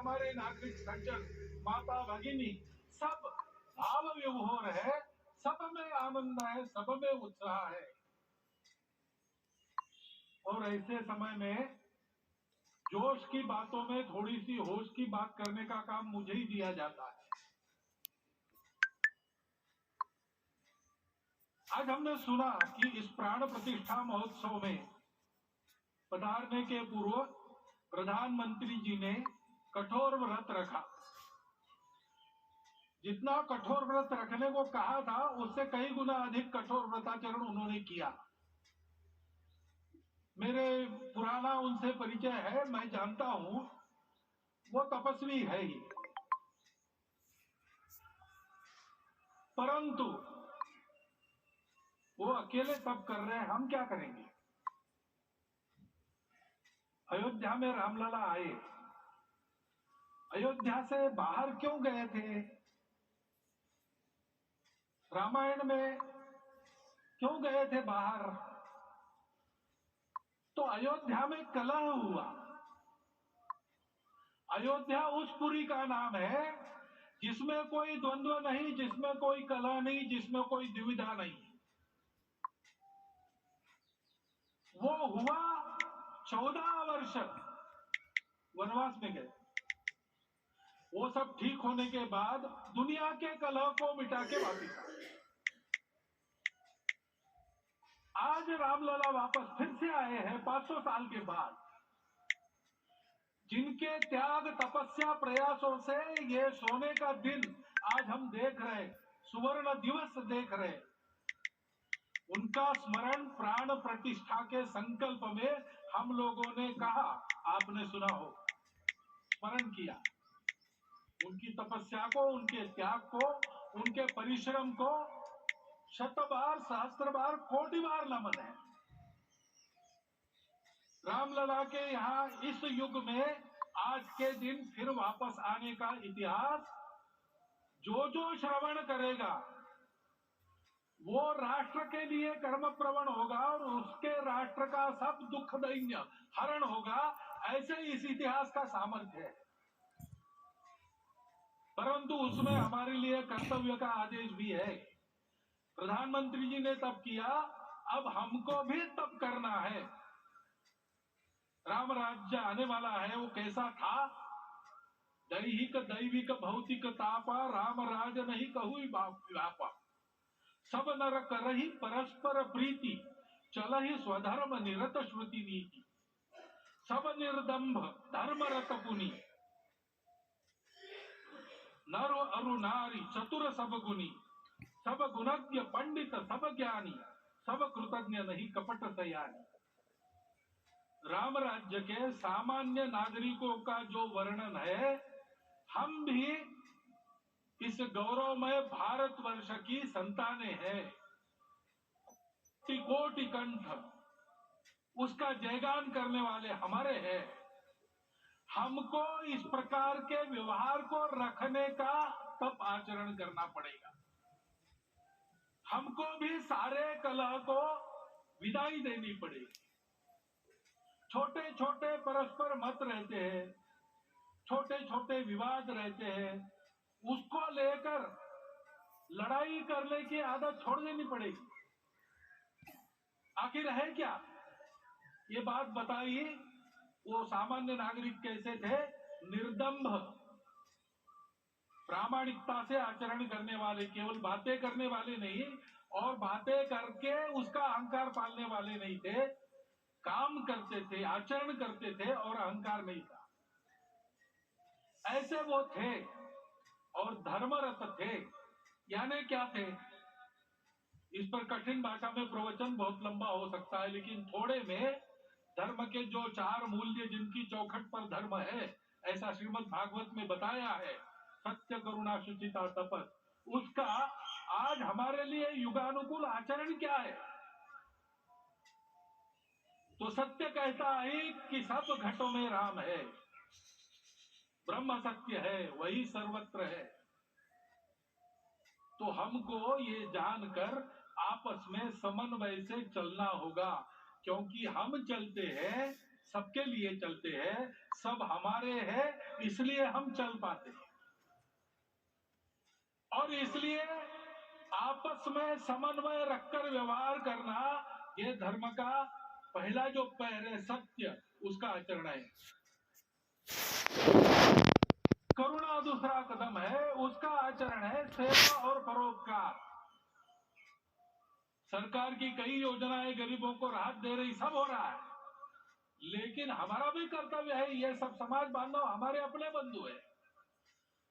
हमारे नागरिक सज्जन, माता भगिनी सब भाव विभोर है, सब में आनंद है, सब में उत्साह है। और ऐसे समय में जोश की बातों में थोड़ी सी होश की बात करने का काम मुझे ही दिया जाता है। आज हमने सुना कि इस प्राण प्रतिष्ठा महोत्सव में पधारने के पूर्व प्रधानमंत्री जी ने कठोर व्रत रखा। जितना कठोर व्रत रखने को कहा था उससे कई गुना अधिक कठोर व्रताचरण उन्होंने किया। मेरे पुराना उनसे परिचय है, मैं जानता हूं वो तपस्वी है ही, परंतु वो अकेले तप कर रहे हैं, हम क्या करेंगे। अयोध्या में रामलला आए, अयोध्या से बाहर क्यों गए थे, रामायण में क्यों गए थे बाहर, तो अयोध्या में कलह हुआ। अयोध्या उस पुरी का नाम है जिसमें कोई द्वंद्व नहीं, जिसमें कोई कलह नहीं, जिसमें कोई दुविधा नहीं। वो हुआ 14 वर्ष वनवास में गए। वो सब ठीक होने के बाद दुनिया के कलह को मिटा के वापिस आए। आज रामलला वापस फिर से आए हैं 500 साल के बाद। जिनके त्याग तपस्या प्रयासों से ये सोने का दिन आज हम देख रहे हैं, सुवर्ण दिवस देख रहे हैं, उनका स्मरण प्राण प्रतिष्ठा के संकल्प में हम लोगों ने कहा, आपने सुना हो, स्मरण किया। उनकी तपस्या को, उनके त्याग को, उनके परिश्रम को शत बार, सहस्त्र बार, कोटि बार नमन है। रामलला के यहाँ इस युग में आज के दिन फिर वापस आने का इतिहास जो जो श्रवण करेगा वो राष्ट्र के लिए कर्म प्रवण होगा और उसके राष्ट्र का सब दुख दैन्य हरण होगा। ऐसे इस इतिहास का सामर्थ्य है। परंतु उसमें हमारे लिए कर्तव्य का आदेश भी है। प्रधानमंत्री जी ने तप किया, अब हमको भी तप करना है। राम राज्य आने वाला है, वो कैसा था, दैहिक दैविक भौतिक तापा, राम राज नहीं कहु व्यापा, सब नर करहि परस्पर प्रीति, चलहि स्वधर्म निरत श्रुति नीति, सब निर्दंभ धर्म रत पुनि, नर अरु नारी चतुर सब गुनी, सब गुणज्ञ पंडित सब ज्ञानी, सब कृतज्ञ नहीं कपट सयानी। राम राज्य के सामान्य नागरिकों का जो वर्णन है, हम भी इस गौरवमय भारतवर्ष की संतानें हैं। कोटि कंठ उसका जयगान करने वाले हमारे हैं। हमको इस प्रकार के व्यवहार को रखने का तप आचरण करना पड़ेगा। हमको भी सारे कलह को विदाई देनी पड़ेगी। छोटे छोटे परस्पर मत रहते हैं, छोटे छोटे विवाद रहते हैं, उसको लेकर लड़ाई करने की आदत छोड़ देनी पड़ेगी। आखिर है क्या, ये बात बताइए। वो सामान्य नागरिक कैसे थे, निर्दंभ प्रामाणिकता से आचरण करने वाले, केवल बातें करने वाले नहीं और बातें करके उसका अहंकार पालने वाले नहीं थे, काम करते थे, आचरण करते थे और अहंकार नहीं था। ऐसे वो थे और धर्मरत थे। यानी क्या थे, इस पर कठिन भाषा में प्रवचन बहुत लंबा हो सकता है, लेकिन थोड़े में धर्म के जो 4 मूल्य जिनकी चौखट पर धर्म है, ऐसा श्रीमद् भागवत में बताया है, सत्य करुणा शुचिता तपस, उसका आज हमारे लिए युगानुकूल आचरण क्या है। तो सत्य कहता है कि सब घटों में राम है, ब्रह्म सत्य है, वही सर्वत्र है। तो हमको ये जानकर आपस में समन्वय से चलना होगा, क्योंकि हम चलते हैं सबके लिए चलते हैं, सब हमारे हैं, इसलिए हम चल पाते हैं। और इसलिए आपस में समन्वय रखकर व्यवहार करना, ये धर्म का पहला जो पैर है, सत्य, उसका आचरण है। करुणा दूसरा कदम है, उसका आचरण है सेवा और परोपकार। सरकार की कई योजनाएं गरीबों को राहत दे रही, सब हो रहा है, लेकिन हमारा भी कर्तव्य है, ये सब समाज बांधव हमारे अपने बंधु है,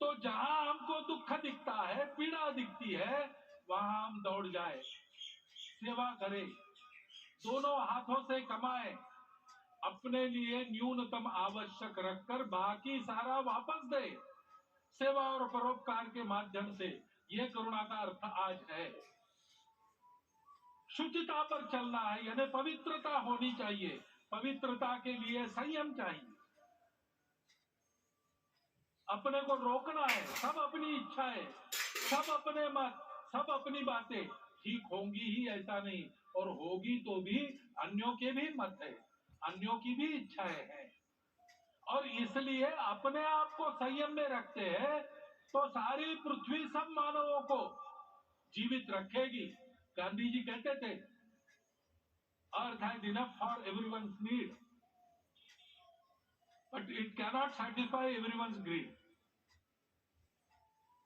तो जहां हमको दुख दिखता है, पीड़ा दिखती है, वहां हम दौड़ जाए, सेवा करें, दोनों हाथों से कमाएं, अपने लिए न्यूनतम आवश्यक रखकर बाकी सारा वापस दे, सेवा और परोपकार के माध्यम से। यह करुणा का अर्थ आज है। शुचिता पर चलना है, यानी पवित्रता होनी चाहिए। पवित्रता के लिए संयम चाहिए, अपने को रोकना है। सब अपनी इच्छाएं, सब अपने मत, सब अपनी बातें ठीक होंगी ही ऐसा नहीं, और होगी तो भी अन्यों के भी मत है, अन्यों की भी इच्छाएं हैं, और इसलिए अपने आप को संयम में रखते हैं तो सारी पृथ्वी सब मानवों को जीवित रखेगी। गांधी जी कहते थे, earth has enough for everyone's need, but it cannot satisfy everyone's greed.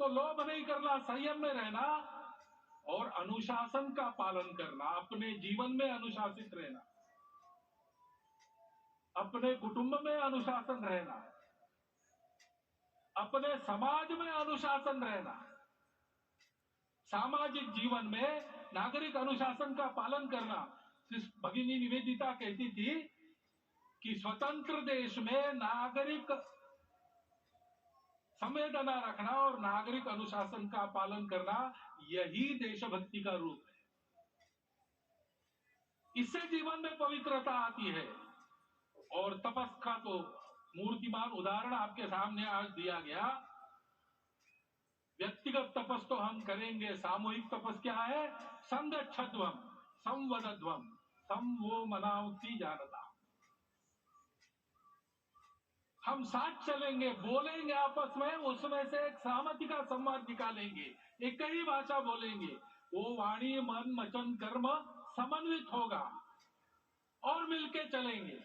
तो लोभ नहीं करना, संयम में रहना और अनुशासन का पालन करना, अपने जीवन में अनुशासित रहना, अपने कुटुंब में अनुशासन रहना, अपने समाज में अनुशासन रहना। सामाजिक जीवन में नागरिक अनुशासन का पालन करना। भगिनी निवेदिता कहती थी कि स्वतंत्र देश में नागरिक संवेदना रखना और नागरिक अनुशासन का पालन करना, यही देशभक्ति का रूप है। इससे जीवन में पवित्रता आती है। और तपस का तो मूर्तिमान उदाहरण आपके सामने आज दिया गया। व्यक्तिगत तपस तो हम करेंगे, सामूहिक तपस क्या है? संगच्छध्वम संवदध्वम सम वो मनावती जानता। हम साथ चलेंगे, बोलेंगे आपस में, उसमें से एक सहमति का संवाद निकालेंगे, एक ही भाषा बोलेंगे, वो वाणी मन वचन कर्म समन्वित होगा और मिलके चलेंगे,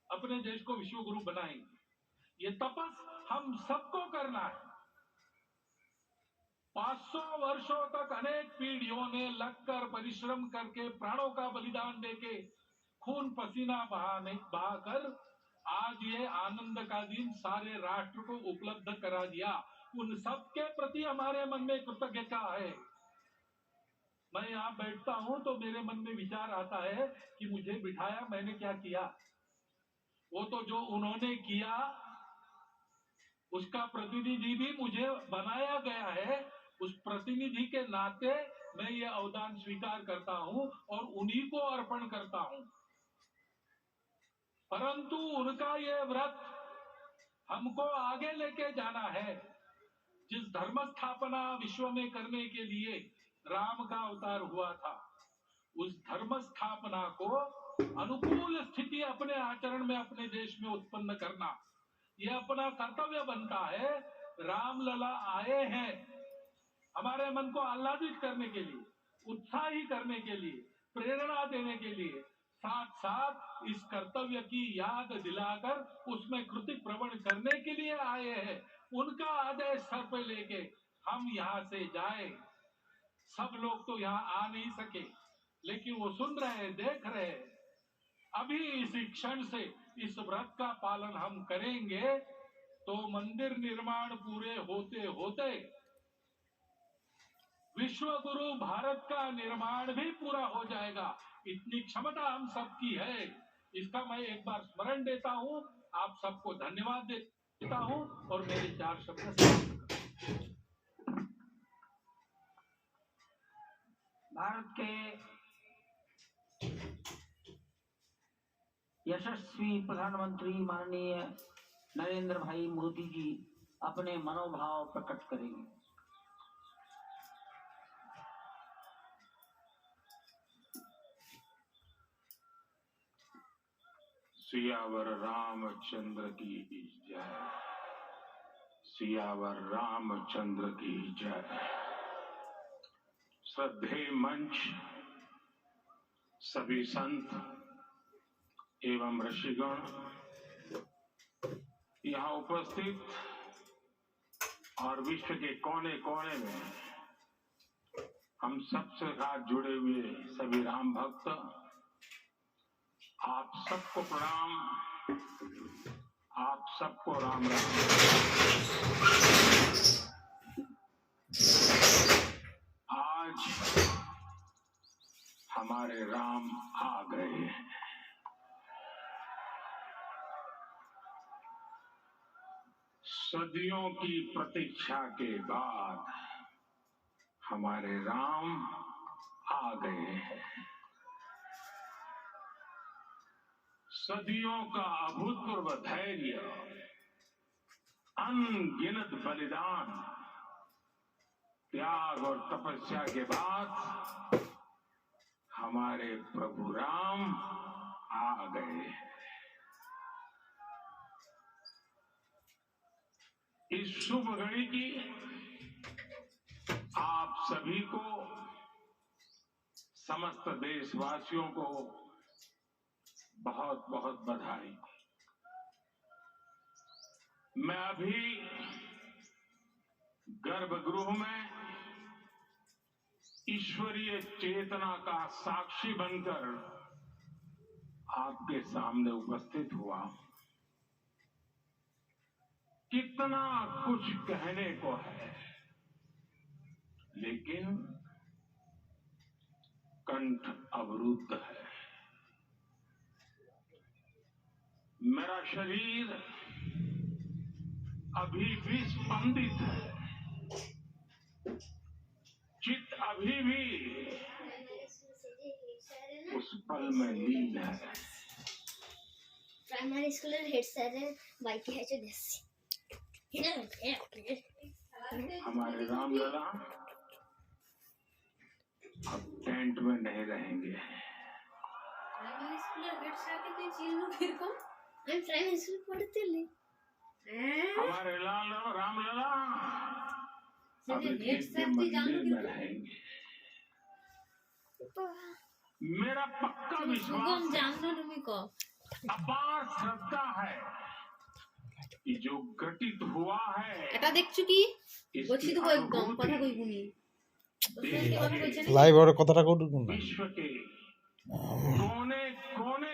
अपने देश को विश्व गुरु बनाएंगे। ये तपस हम सबको करना है। 500 वर्षों तक अनेक पीढ़ियों ने लगकर परिश्रम करके प्राणों का बलिदान देके खून पसीना बहाकर आज ये आनंद का दिन सारे राष्ट्र को उपलब्ध करा दिया। उन सबके प्रति हमारे मन में कृतज्ञता है। मैं यहां बैठता हूं तो मेरे मन में विचार आता है कि मुझे बिठाया, मैंने क्या किया? वो तो जो उन्होंने किया उसका प्रतिनिधि भी मुझे बनाया गया है। उस प्रतिनिधि के नाते मैं ये अवदान स्वीकार करता हूं और उन्हीं को अर्पण करता हूं। परंतु उनका ये व्रत हमको आगे लेके जाना है। जिस धर्म स्थापना विश्व में करने के लिए राम का अवतार हुआ था, उस धर्म स्थापना को अनुकूल स्थिति अपने आचरण में अपने देश में उत्पन्न करना, यह अपना कर्तव्य बनता है। राम लला आए हैं हमारे मन को आह्लादित करने के लिए, उत्साही करने के लिए, प्रेरणा देने के लिए, साथ साथ इस कर्तव्य की याद दिलाकर उसमें कृति प्रवण करने के लिए आए हैं। उनका आदेश सर पे लेके हम यहाँ से जाए। सब लोग तो यहाँ आ नहीं सके, लेकिन वो सुन रहे, देख रहे। अभी इसी क्षण से इस व्रत का पालन हम करेंगे तो मंदिर निर्माण पूरे होते होते विश्व गुरु भारत का निर्माण भी पूरा हो जाएगा। इतनी क्षमता हम सबकी है। इसका मैं एक बार स्मरण देता हूं, आप सबको धन्यवाद देता हूं और मेरे 4 शब्द समाप्त करता हूं। भारत के यशस्वी प्रधानमंत्री माननीय नरेंद्र भाई मोदी जी अपने मनोभाव प्रकट करेंगे। सियावर रामचंद्र की जय। सियावर रामचंद्र की जय। श्रद्धेय मंच, सभी संत एवं ऋषिगण, यहाँ उपस्थित और विश्व के कोने कोने में हम सबसे साथ जुड़े हुए सभी राम भक्त, आप सबको प्रणाम, आप सबको राम राम। आज हमारे राम आ गए हैं। सदियों की प्रतीक्षा के बाद हमारे राम आ गए हैं। सदियों का अभूतपूर्व धैर्य, अनगिनत बलिदान, त्याग और तपस्या के बाद हमारे प्रभु राम आ गए हैं। इस शुभ घड़ी की आप सभी को, समस्त देशवासियों को बहुत बहुत बधाई। मैं अभी गर्भगृह में ईश्वरीय चेतना का साक्षी बनकर आपके सामने उपस्थित हुआ। कितना कुछ कहने को है, लेकिन कंठ अवरुद्ध है। मेरा शरीर अभी भी स्पंदित है, चित्त अभी भी उस पल में लीन है। Primary school head sir bike है जो देसी हमारे रामलला अब टेंट में नहीं रहेंगे। प्राइमरी स्कूल हेड सर के कोई चीज नो फिर को हम प्राइमरी स्कूल पढ़ते ले हमारे लाल रामलला अब हेड सर की मंदिर में रहेंगे। मेरा पक्का विश्वास हम जाननो तुमी को अपार श्रद्धा है कि जो घटित हुआ है এটা দেখছো কি বলছি তো একদম কথা কইবো নি লাইভ আর কথাটা কোন विश्व के कोने कोने